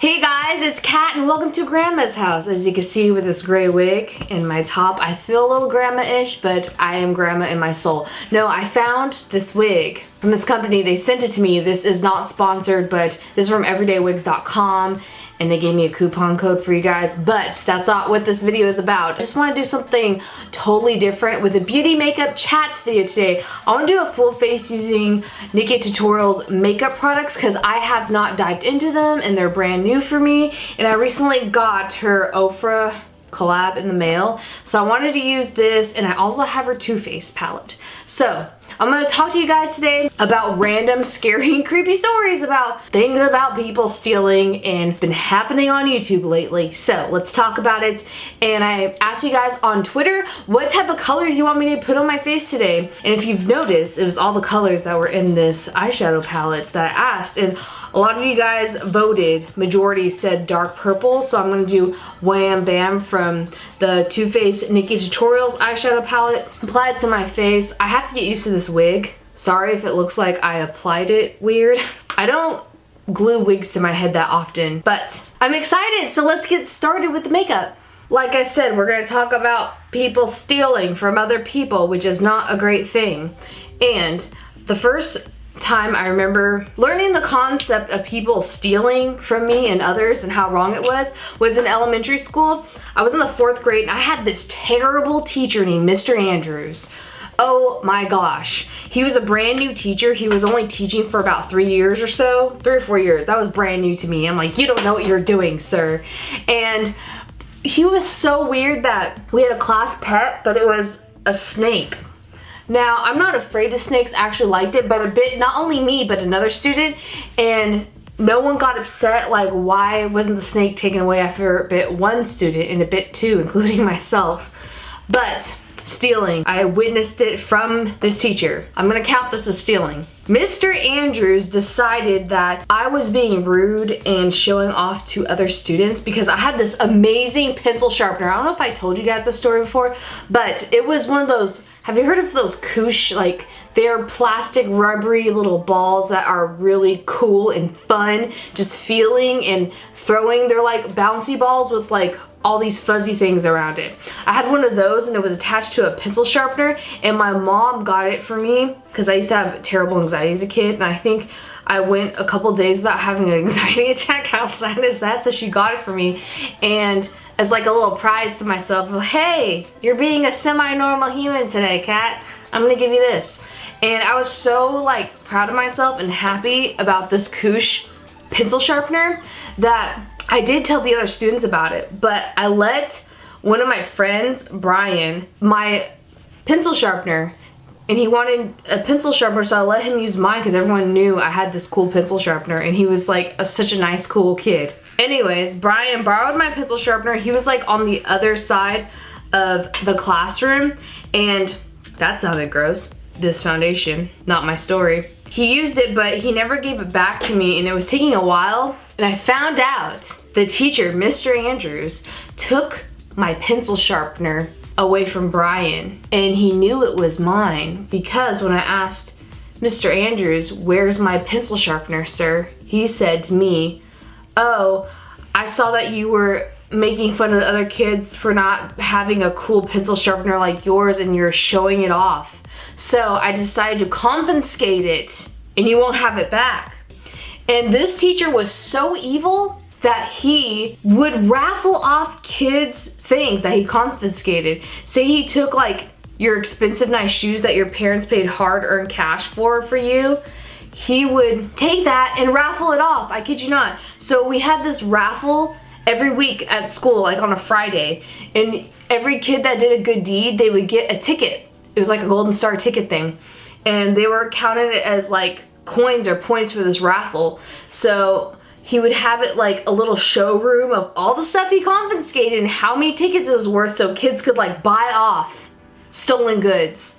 Hey guys, it's Kat and welcome to Grandma's house. As you can see with this gray wig and my top, I feel a little grandma-ish, but I am grandma in my soul. No, I found this wig from this company. They sent it to me. This is not sponsored, but this is from everydaywigs.com and they gave me a coupon code for you guys, but that's not what this video is about. I just want to do something totally different with a beauty makeup chats video today. I want to do a full face using Nikkietutorials makeup products because I have not dived into them and they're brand new for me, and I recently got her Ofra collab in the mail, so I wanted to use this, and I also have her Too Faced palette. So I'm going to talk to you guys today about random scary and creepy stories about things about people stealing and been happening on YouTube lately. So let's talk about it. And I asked you guys on Twitter what type of colors you want me to put on my face today. And if you've noticed, it was all the colors that were in this eyeshadow palette that I asked. And a lot of you guys voted, majority said dark purple, so I'm going to do Wham Bam from the Too Faced Nikkietutorials eyeshadow palette. Apply it to my face. I have to get used to this wig. Sorry if it looks like I applied it weird. I don't glue wigs to my head that often, but I'm excited, so let's get started with the makeup. Like I said, we're going to talk about people stealing from other people, which is not a great thing. And the first time I remember learning the concept of people stealing from me and others and how wrong it was in elementary school. I was in the 4th grade and I had this terrible teacher named Mr. Andrews. Oh my gosh. He was a brand new teacher. He was only teaching for about 3 years or so. 3 or 4 years. That was brand new to me. I'm like, you don't know what you're doing, sir. And he was so weird that we had a class pet, but it was a snake. Now, I'm not afraid of snakes, I actually liked it, but a bit, not only me, but another student, and no one got upset, like why wasn't the snake taken away after a bit 1 student and a bit 2, including myself. But stealing, I witnessed it from this teacher. I'm gonna count this as stealing. Mr. Andrews decided that I was being rude and showing off to other students because I had this amazing pencil sharpener. I don't know if I told you guys this story before, but it was one of those, have you heard of those koosh, like they're plastic rubbery little balls that are really cool and fun, just feeling and throwing. They're like bouncy balls with like all these fuzzy things around it. I had one of those and it was attached to a pencil sharpener, and my mom got it for me because I used to have terrible anxiety as a kid, and I think I went a couple days without having an anxiety attack. How sad is that? So she got it for me, and as like a little prize to myself, hey, you're being a semi-normal human today, Kat. I'm gonna give you this. And I was so like proud of myself and happy about this koosh pencil sharpener that I did tell the other students about it, but I let one of my friends, Brian, my pencil sharpener, and he wanted a pencil sharpener, so I let him use mine because everyone knew I had this cool pencil sharpener, and he was like such a nice, cool kid. Anyways, Brian borrowed my pencil sharpener. He was like on the other side of the classroom, and that sounded gross. This foundation, not my story. He used it, but he never gave it back to me, and it was taking a while, and I found out the teacher, Mr. Andrews, took my pencil sharpener away from Brian, and he knew it was mine because when I asked Mr. Andrews, where's my pencil sharpener, sir? He said to me, oh, I saw that you were making fun of the other kids for not having a cool pencil sharpener like yours and you're showing it off. So I decided to confiscate it and you won't have it back. And this teacher was so evil that he would raffle off kids' things that he confiscated. Say he took like your expensive nice shoes that your parents paid hard-earned cash for you. He would take that and raffle it off. I kid you not. So we had this raffle every week at school, like on a Friday, and every kid that did a good deed, they would get a ticket. It was like a golden star ticket thing, and they were counted as like coins or points for this raffle. So he would have it like a little showroom of all the stuff he confiscated and how many tickets it was worth, so kids could like buy off stolen goods.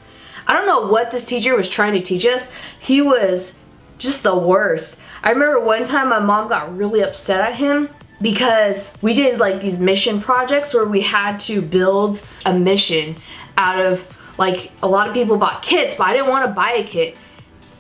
I don't know what this teacher was trying to teach us. He was just the worst. I remember one time my mom got really upset at him because we did like these mission projects where we had to build a mission out of, like, a lot of people bought kits, but I didn't want to buy a kit.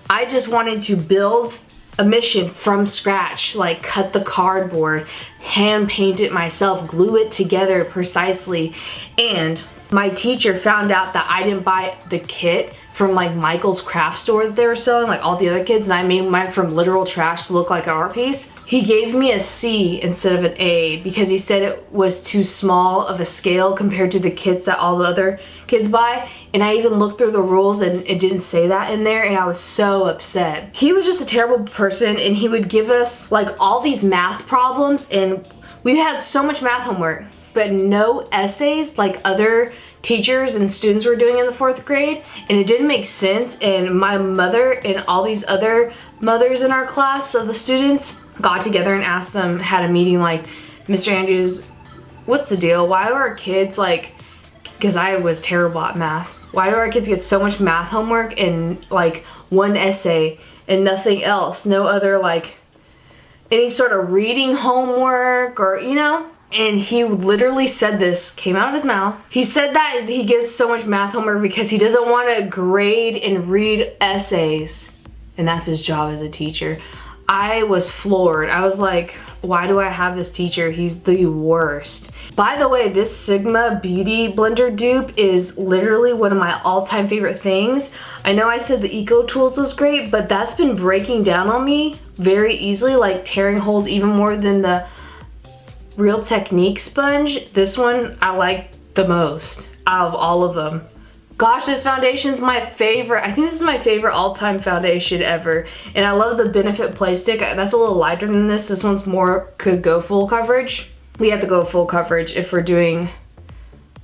I just wanted to build a mission from scratch, like cut the cardboard, hand paint it myself, glue it together precisely. And my teacher found out that I didn't buy the kit from like Michael's craft store that they were selling, like all the other kids, and I made mine from literal trash to look like an art piece. He gave me a C instead of an A because he said it was too small of a scale compared to the kits that all the other kids buy. And I even looked through the rules and it didn't say that in there, and I was so upset. He was just a terrible person, and he would give us like all these math problems, and we had so much math homework, but no essays like other teachers and students were doing in the 4th grade, and it didn't make sense. And my mother and all these other mothers in our class of the students got together and asked them, had a meeting like, Mr. Andrews, what's the deal? Why do our kids, like, because I was terrible at math, why do our kids get so much math homework and like one essay and nothing else? No other like any sort of reading homework or, you know? And he literally said this, came out of his mouth. He said that he gives so much math homework because he doesn't want to grade and read essays. And that's his job as a teacher. I was floored. I was like, why do I have this teacher? He's the worst. By the way, this Sigma Beauty Blender dupe is literally one of my all-time favorite things. I know I said the Eco Tools was great, but that's been breaking down on me very easily, like tearing holes even more than the Real Technique sponge. This one I like the most out of all of them. Gosh, this foundation's my favorite. I think this is my favorite all-time foundation ever. And I love the Benefit Play Stick. That's a little lighter than this. This one's more, could go full coverage. We have to go full coverage if we're doing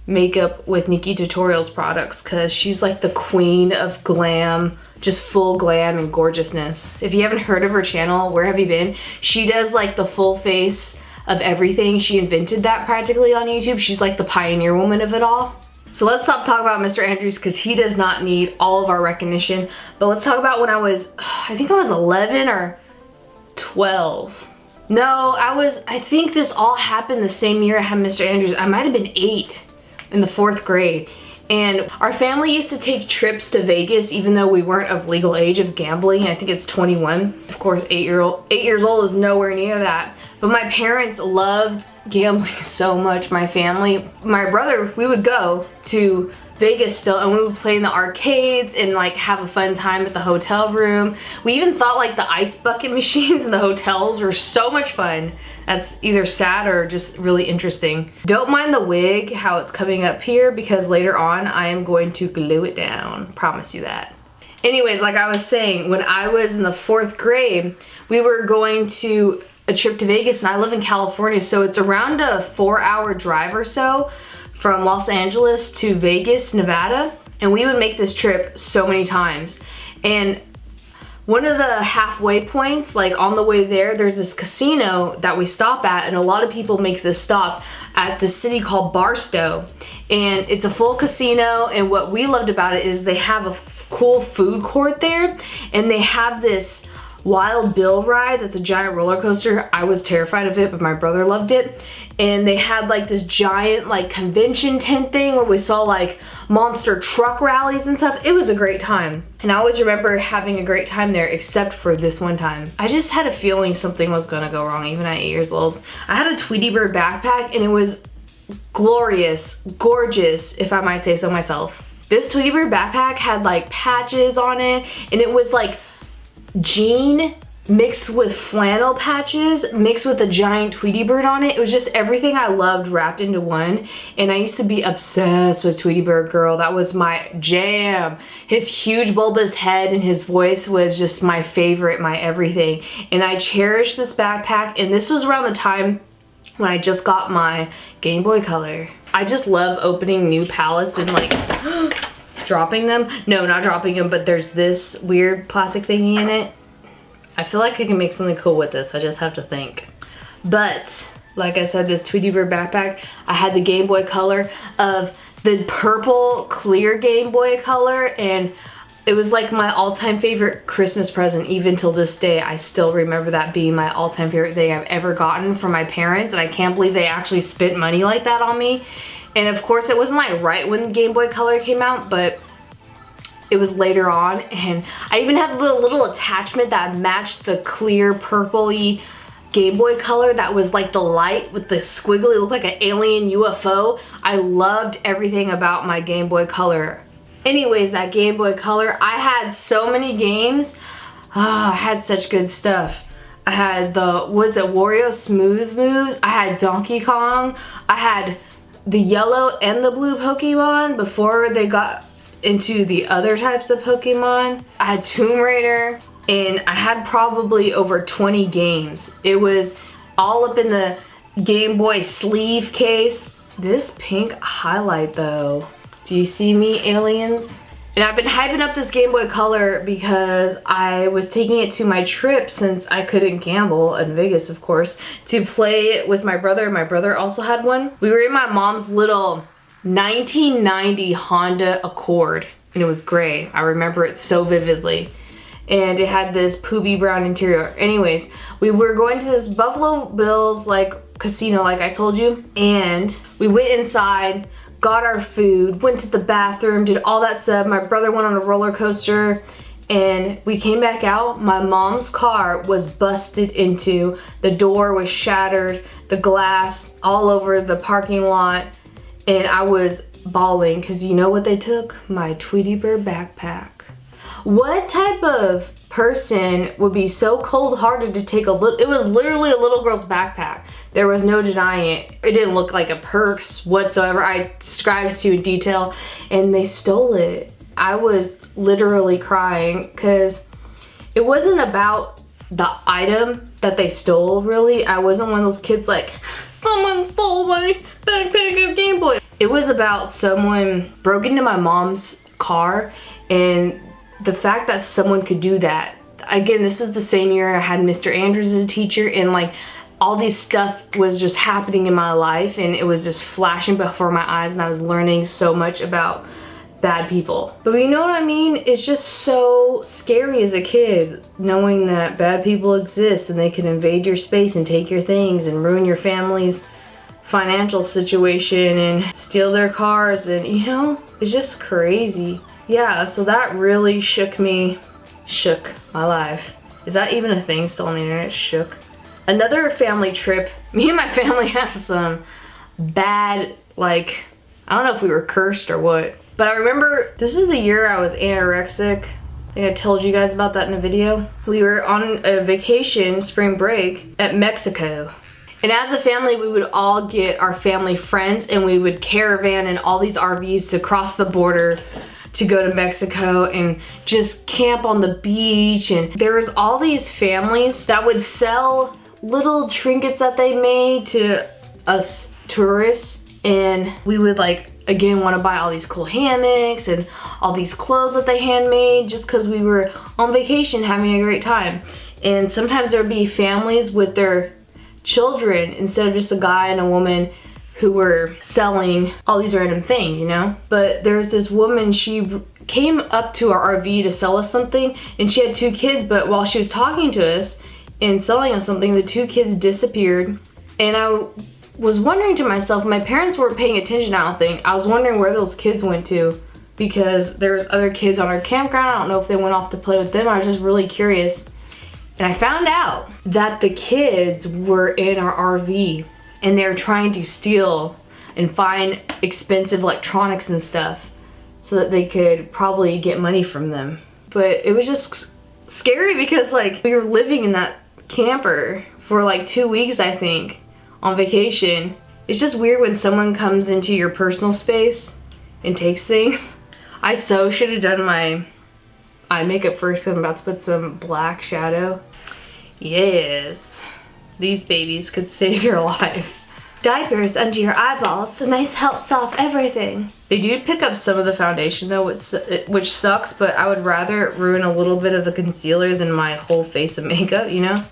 makeup with Nikkietutorials products, because she's like the queen of glam, just full glam and gorgeousness. If you haven't heard of her channel, where have you been? She does like the full face of everything. She invented that practically on YouTube. She's like the pioneer woman of it all. So let's stop talking about Mr. Andrews because he does not need all of our recognition. But let's talk about when I was, I think I was 11 or 12. No, I think this all happened the same year I had Mr. Andrews. I might have been 8 in the 4th grade. And our family used to take trips to Vegas even though we weren't of legal age of gambling. I think it's 21. Of course, 8 years old is nowhere near that. But my parents loved gambling so much. My family, my brother, we would go to Vegas still, and we would play in the arcades and like have a fun time at the hotel room. We even thought like the ice bucket machines in the hotels were so much fun. That's either sad or just really interesting. Don't mind the wig, how it's coming up here, because later on I am going to glue it down. Promise you that. Anyways, like I was saying, when I was in the 4th grade, we were going to a trip to Vegas, and I live in California, so it's around a 4-hour drive or so from Los Angeles to Vegas, Nevada. And we would make this trip so many times. And one of the halfway points, like on the way there, there's this casino that we stop at, and a lot of people make this stop at the city called Barstow. And it's a full casino, and what we loved about it is they have a cool food court there, and they have this Wild Bill ride that's a giant roller coaster. I was terrified of it, but my brother loved it. And they had like this giant like convention tent thing where we saw like monster truck rallies and stuff. It was a great time. And I always remember having a great time there, except for this one time. I just had a feeling something was gonna go wrong even at 8 years old. I had a Tweety Bird backpack, and it was glorious, gorgeous, if I might say so myself. This Tweety Bird backpack had like patches on it, and it was like jean mixed with flannel patches mixed with a giant Tweety Bird on it. It was just everything I loved wrapped into one, and I used to be obsessed with Tweety Bird girl. That was my jam. His huge bulbous head and his voice was just my favorite, my everything. And I cherished this backpack, and this was around the time when I just got my Game Boy Color. I just love opening new palettes and like dropping them. No, not dropping them, but there's this weird plastic thingy in it. I feel like I can make something cool with this. I just have to think. But like I said, this Tweety Bird backpack, I had the Game Boy Color of the purple clear Game Boy Color, and it was like my all-time favorite Christmas present. Even till this day, I still remember that being my all-time favorite thing I've ever gotten from my parents, and I can't believe they actually spent money like that on me. And of course, it wasn't like right when Game Boy Color came out, but it was later on, and I even had the little attachment that matched the clear purpley Game Boy Color that was like the light with the squiggly, it looked like an alien UFO. I loved everything about my Game Boy Color. Anyways, that Game Boy Color, I had so many games. I had such good stuff. I had the, was it Wario Smooth Moves? I had Donkey Kong. I had the yellow and the blue Pokemon before they got into the other types of Pokemon. I had Tomb Raider, and I had probably over 20 games. It was all up in the Game Boy sleeve case. This pink highlight though, do you see me, aliens? And I've been hyping up this Game Boy Color because I was taking it to my trip, since I couldn't gamble in Vegas, of course, to play it with my brother. My brother also had one. We were in my mom's little 1990 Honda Accord, and it was gray. I remember it so vividly. And it had this poopy brown interior. Anyways, we were going to this Buffalo Bills like casino, like I told you, and we went inside, got our food, went to the bathroom, did all that stuff. My brother went on a roller coaster, and we came back out. My mom's car was busted into. The door was shattered, the glass all over the parking lot, and I was bawling because you know what they took? My Tweety Bird backpack. What type of person would be so cold-hearted to take a little, it was literally a little girl's backpack. There was no denying it. It didn't look like a purse whatsoever. I described it to you in detail, and they stole it. I was literally crying because it wasn't about the item that they stole, really. I wasn't one of those kids like, someone stole my backpack of Game Boy. It was about someone broke into my mom's car, and the fact that someone could do that. Again, this was the same year I had Mr. Andrews as a teacher, and like all this stuff was just happening in my life, and it was just flashing before my eyes, and I was learning so much about bad people. But you know what I mean? It's just so scary as a kid, knowing that bad people exist and they can invade your space and take your things and ruin your family's financial situation and steal their cars, and you know, it's just crazy. Yeah, so that really shook my life. Is that even a thing still on the internet? Shook. Another family trip, me and my family have some bad, like, I don't know if we were cursed or what, but I remember this is the year I was anorexic. I think I told you guys about that in a video. We were on a vacation, spring break, at Mexico. And as a family, we would all get our family friends, and we would caravan in all these RVs to cross the border to go to Mexico and just camp on the beach. And there was all these families that would sell little trinkets that they made to us tourists, and we would like, again, want to buy all these cool hammocks and all these clothes that they handmade just because we were on vacation having a great time. And sometimes there'd be families with their children instead of just a guy and a woman who were selling all these random things, you know? But there's this woman, she came up to our RV to sell us something, and she had 2 kids, but while she was talking to us and selling us something, the 2 kids disappeared. And I was wondering to myself, my parents weren't paying attention, I don't think. I was wondering where those kids went to, because there was other kids on our campground. I don't know if they went off to play with them. I was just really curious. And I found out that the kids were in our RV, and they were trying to steal and find expensive electronics and stuff so that they could probably get money from them. But it was just scary because like we were living in that camper for like 2 weeks, I think, on vacation. It's just weird when someone comes into your personal space and takes things. I so should have done my eye makeup first because I'm about to put some black shadow. Yes, these babies could save your life. Diapers under your eyeballs, a nice helps off everything. They do pick up some of the foundation though, which sucks, but I would rather ruin a little bit of the concealer than my whole face of makeup, you know?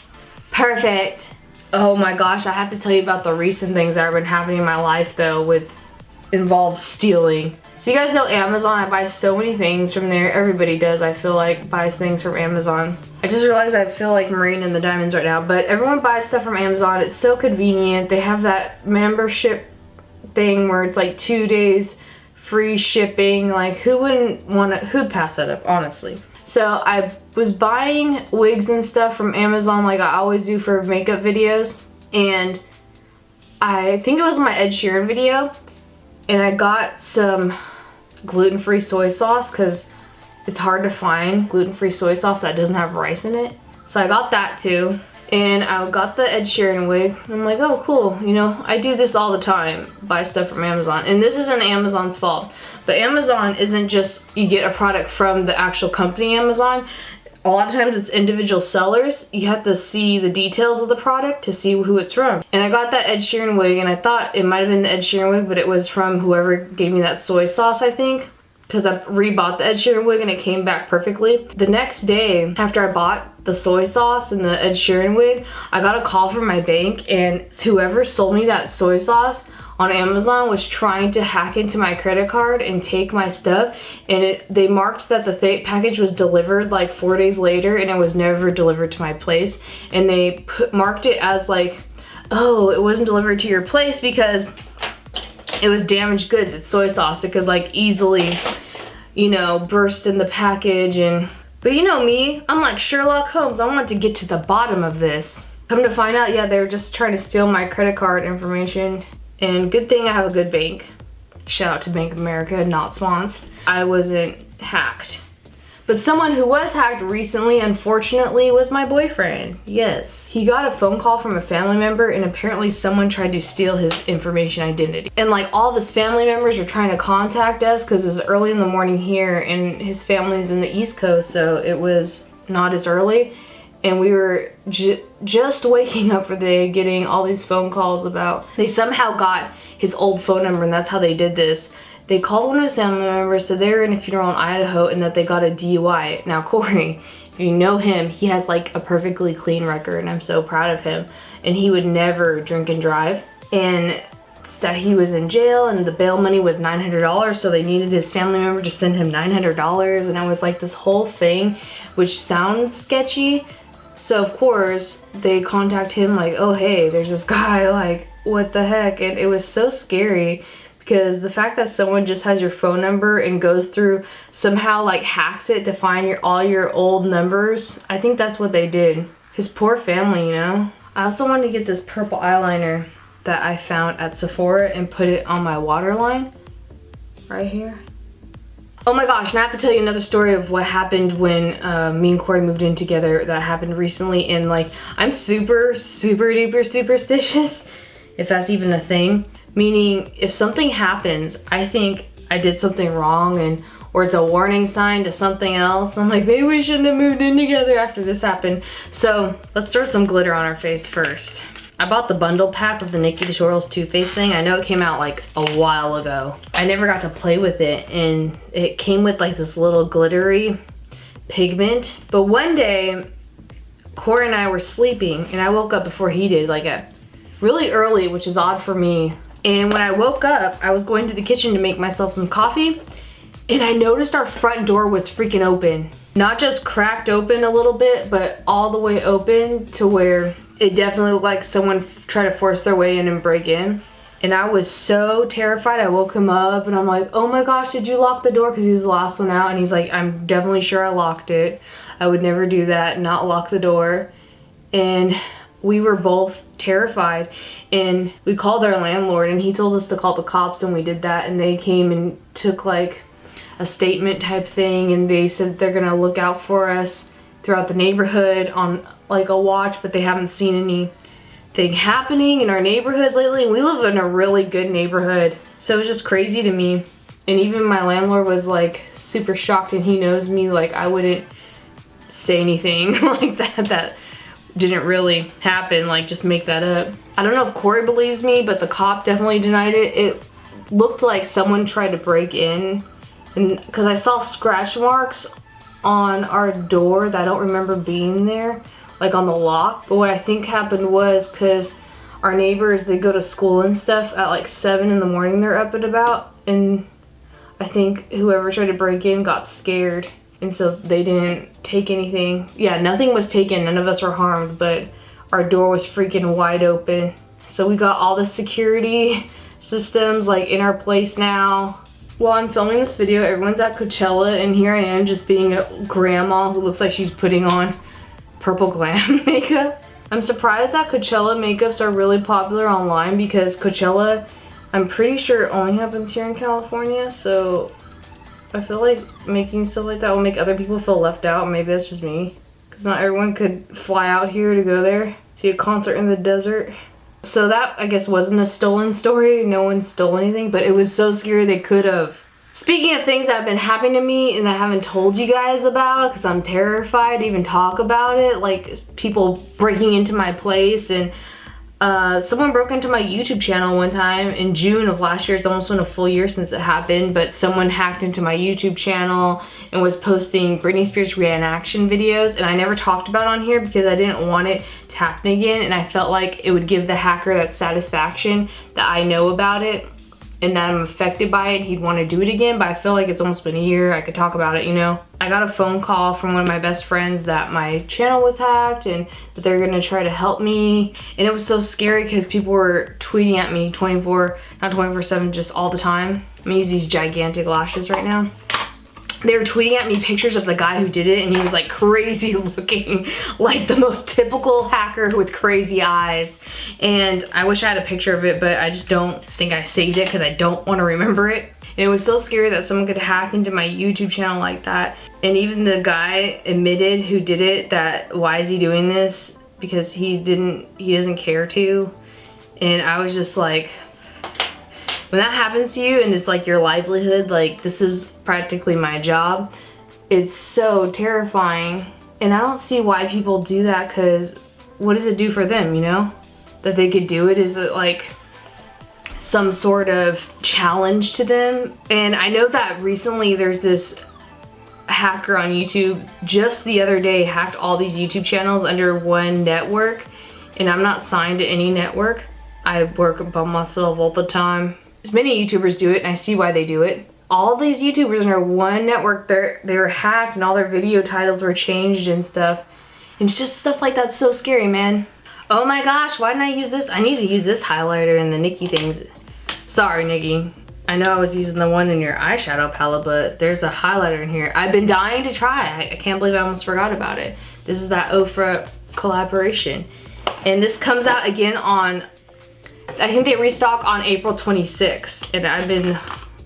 Perfect. Oh my gosh, I have to tell you about the recent things that have been happening in my life though with involves stealing. So you guys know Amazon, I buy so many things from there. Everybody does, I feel like, buys things from Amazon. I just realized I feel like Marine in the Diamonds right now, but everyone buys stuff from Amazon. It's so convenient. They have that membership thing where it's like 2 days free shipping. Like, who'd pass that up, honestly? So I was buying wigs and stuff from Amazon like I always do for makeup videos, and I think it was my Ed Sheeran video, and I got some gluten-free soy sauce because it's hard to find gluten-free soy sauce that doesn't have rice in it. So I got that too, and I got the Ed Sheeran wig. I'm like, oh cool, you know, I do this all the time, buy stuff from Amazon, and this isn't Amazon's fault. But Amazon isn't just you get a product from the actual company Amazon. A lot of times it's individual sellers. You have to see the details of the product to see who it's from. And I got that Ed Sheeran wig, and I thought it might have been the Ed Sheeran wig, but it was from whoever gave me that soy sauce, I think. Because I rebought the Ed Sheeran wig and it came back perfectly. The next day, after I bought the soy sauce and the Ed Sheeran wig, I got a call from my bank, and whoever sold me that soy sauce on Amazon was trying to hack into my credit card and take my stuff, and they marked that the package was delivered like 4 days later, and it was never delivered to my place, and they marked it as like, oh, it wasn't delivered to your place because it was damaged goods. It's soy sauce. It could like easily, you know, burst in the package. But you know me, I'm like Sherlock Holmes. I want to get to the bottom of this. Come to find out, yeah, they were just trying to steal my credit card information. And good thing I have a good bank. Shout out to Bank of America, not sponsored. I wasn't hacked. But someone who was hacked recently, unfortunately, was my boyfriend. Yes. He got a phone call from a family member, and apparently someone tried to steal his information identity. And like all of his family members were trying to contact us because it was early in the morning here, and his family's in the East Coast, so it was not as early. And we were just waking up for the day, getting all these phone calls about, they somehow got his old phone number, and that's how they did this. They called one of his family members, said they were in a funeral in Idaho and that they got a DUI. Now Corey, if you know him, he has like a perfectly clean record, and I'm so proud of him. And he would never drink and drive. And it's that he was in jail, and the bail money was $900, so they needed his family member to send him $900. And I was like, this whole thing, which sounds sketchy. So of course they contact him like, oh hey, there's this guy, like what the heck? And it was so scary because the fact that someone just has your phone number and goes through, somehow like hacks it to find all your old numbers. I think that's what they did. His poor family, you know? I also wanted to get this purple eyeliner that I found at Sephora and put it on my waterline right here. Oh my gosh, and I have to tell you another story of what happened when me and Corey moved in together that happened recently. And like, I'm super duper superstitious, if that's even a thing. Meaning, if something happens, I think I did something wrong, or it's a warning sign to something else. I'm like, maybe we shouldn't have moved in together after this happened. So let's throw some glitter on our face first. I bought the bundle pack of the Nikkietutorials Too Faced thing. I know it came out like a while ago. I never got to play with it, and it came with like this little glittery pigment. But one day, Corey and I were sleeping, and I woke up before he did, like at really early, which is odd for me. And when I woke up, I was going to the kitchen to make myself some coffee, and I noticed our front door was freaking open. Not just cracked open a little bit, but all the way open to where it definitely looked like someone tried to force their way in and break in. And I was so terrified. I woke him up and I'm like, oh my gosh, did you lock the door? Because he was the last one out. And he's like, I'm definitely sure I locked it. I would never do that, not lock the door. And we were both terrified. And we called our landlord, and he told us to call the cops, and we did that. And they came and took like a statement type thing, and they said they're gonna look out for us throughout the neighborhood on like a watch, but they haven't seen anything happening in our neighborhood lately. And we live in a really good neighborhood, so it was just crazy to me. And even my landlord was like super shocked, and he knows me, like I wouldn't say anything like that didn't really happen, like just make that up. I don't know if Corey believes me, but the cop definitely denied it. It looked like someone tried to break in, and because I saw scratch marks on our door that I don't remember being there, like on the lock. But what I think happened was, because our neighbors, they go to school and stuff at like 7 in the morning, they're up and about, and I think whoever tried to break in got scared, and so they didn't take anything. Yeah, nothing was taken, none of us were harmed, but our door was freaking wide open. So we got all the security systems like in our place now. While I'm filming this video, everyone's at Coachella, and here I am just being a grandma who looks like she's putting on purple glam makeup. I'm surprised that Coachella makeups are really popular online because Coachella, I'm pretty sure, only happens here in California, so I feel like making stuff like that will make other people feel left out. Maybe that's just me, because not everyone could fly out here to go there, see a concert in the desert. So that, I guess, wasn't a stolen story. No one stole anything, but it was so scary they could have. Speaking of things that have been happening to me and I haven't told you guys about because I'm terrified to even talk about it, like people breaking into my place, and someone broke into my YouTube channel one time in June of last year. It's almost been a full year since it happened, but someone hacked into my YouTube channel and was posting Britney Spears reenaction videos, and I never talked about it on here because I didn't want it to happen again, and I felt like it would give the hacker that satisfaction that I know about it and that I'm affected by it. He'd want to do it again, but I feel like it's almost been a year. I could talk about it, you know. I got a phone call from one of my best friends that my channel was hacked and that they're gonna try to help me. And it was so scary because people were tweeting at me 24/7, just all the time. I'm gonna use these gigantic lashes right now. They were tweeting at me pictures of the guy who did it, and he was like crazy looking, like the most typical hacker with crazy eyes. And I wish I had a picture of it, but I just don't think I saved it because I don't want to remember it. And it was so scary that someone could hack into my YouTube channel like that. And even the guy admitted who did it that why is he doing this? Because he doesn't care to. And I was just like, when that happens to you and it's like your livelihood, like this is practically my job, it's so terrifying. And I don't see why people do that, because what does it do for them, you know? That they could do it? Is it like some sort of challenge to them? And I know that recently there's this hacker on YouTube, just the other day, hacked all these YouTube channels under one network, and I'm not signed to any network. I work by myself all the time. Many YouTubers do it, and I see why they do it. All these YouTubers under one network, they were hacked and all their video titles were changed and stuff. And it's just stuff like that's so scary, man. Oh my gosh, why didn't I use this? I need to use this highlighter in the Nikkie things. Sorry, Nikkie. I know I was using the one in your eyeshadow palette, but there's a highlighter in here. I've been dying to try. I can't believe I almost forgot about it. This is that Ofra collaboration. And this comes out again on, I think they restock on April 26th, and I've been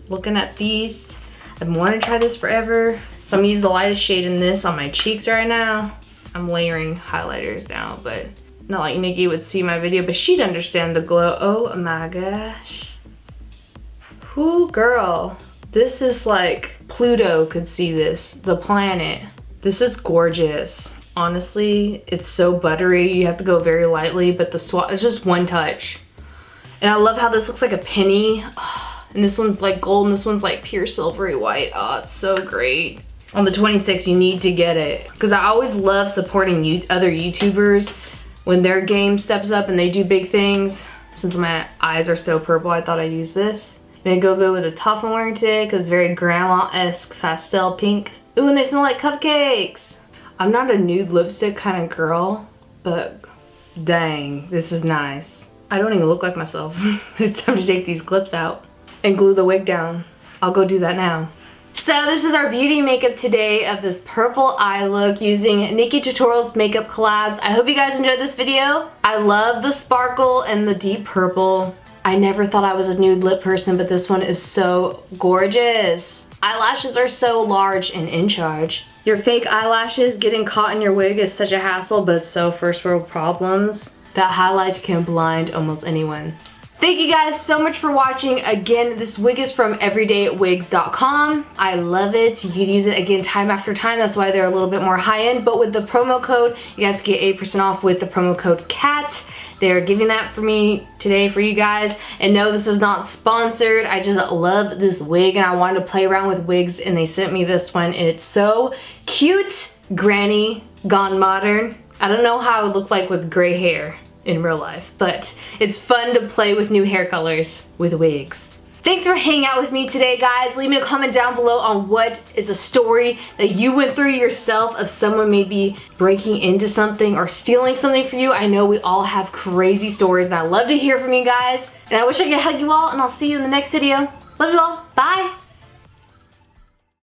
looking at these. I've been wanting to try this forever. So I'm gonna use the lightest shade in this on my cheeks right now. I'm layering highlighters now, but not like Nikkie would see my video, but she'd understand the glow. Oh my gosh. Whoo, girl. This is like Pluto could see this, the planet. This is gorgeous. Honestly, it's so buttery. You have to go very lightly, but the swatch is just one touch. And I love how this looks like a penny. Oh, and this one's like gold and this one's like pure silvery white. Oh, it's so great. On the 26th, you need to get it. Because I always love supporting other YouTubers when their game steps up and they do big things. Since my eyes are so purple, I thought I'd use this. And it go good with the top I'm wearing today because it's very grandma-esque pastel pink. Ooh, and they smell like cupcakes. I'm not a nude lipstick kind of girl, but dang, this is nice. I don't even look like myself. It's time to take these clips out and glue the wig down. I'll go do that now. So this is our beauty makeup today of this purple eye look using Nikkietutorials makeup collabs. I hope you guys enjoyed this video. I love the sparkle and the deep purple. I never thought I was a nude lip person, but this one is so gorgeous. Eyelashes are so large and in charge. Your fake eyelashes getting caught in your wig is such a hassle, but so first world problems. That highlight can blind almost anyone. Thank you guys so much for watching. Again, this wig is from everydaywigs.com. I love it. You can use it again time after time. That's why they're a little bit more high-end. But with the promo code, you guys get 8% off with the promo code CAT. They're giving that for me today for you guys. And no, this is not sponsored. I just love this wig and I wanted to play around with wigs and they sent me this one and it's so cute. Granny gone modern. I don't know how it would look like with gray hair in real life, but it's fun to play with new hair colors with wigs. Thanks for hanging out with me today, guys. Leave me a comment down below on what is a story that you went through yourself of someone maybe breaking into something or stealing something for you. I know we all have crazy stories and I love to hear from you guys. And I wish I could hug you all and I'll see you in the next video. Love you all. Bye.